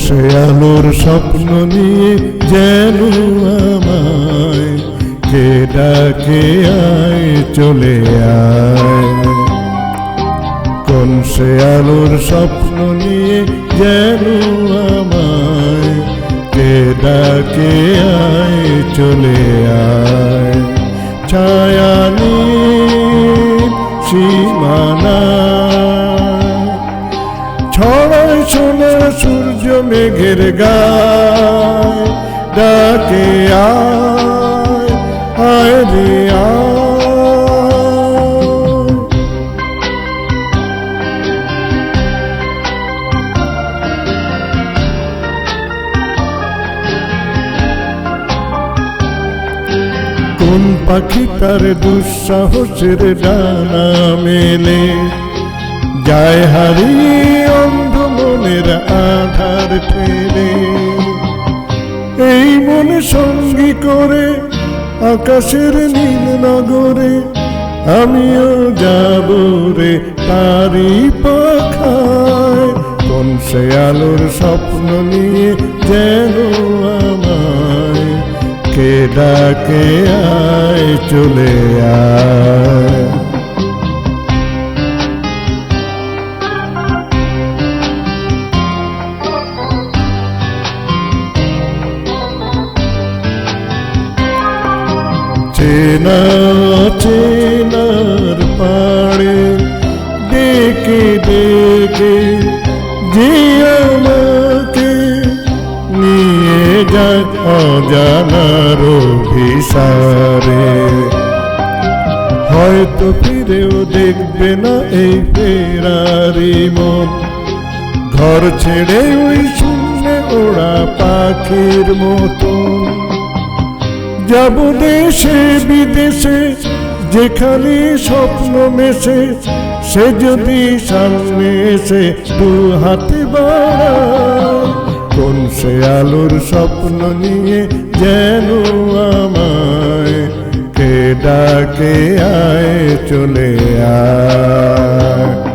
সে আলোর স্বপ্ন নিয়ে যেন আমায় কে ডাকে আয় চলে আয়। কোন সে আলোর স্বপ্ন নিয়ে যেন আমায় কে ডাকে আয় চলে আয়। ছায়া নীল সীমানা ছড়ায় সোনার সূর্য মেঘের গায়, ডাকে আয় আয় রে আয়। কোন পাখি তার দুঃসাহসের ডানা মেলে যায় হারিয়ে অন্ধ মনের আধার ঠেলে। এই মন সঙ্গী করে আকাশের নীল নগরে আমিও যাব রে তারি পাখায়। কোন সে আলোর স্বপ্ন নিয়ে যেন আমায় কে ডাকে আয় চলে আয়। চেনা চেনার পাড়ে ডেকে ডেকে যে আমাকে নিয়ে যাক অজানার অভিসারে। হয়তো ফিরেও দেখবে না এই ফেরারি মন, ঘর ছেড়ে ওই শূন্যে ওড়া পাখির মতন। যাব দেশে বিদেশে যেখানে স্বপ্ন মেশে, সে যদি সামনে এসে দু হাতে বাড়ায়। কোন সে আলোর স্বপ্ন নিয়ে যেন আমায় কে ডাকে আয় চলে আয়।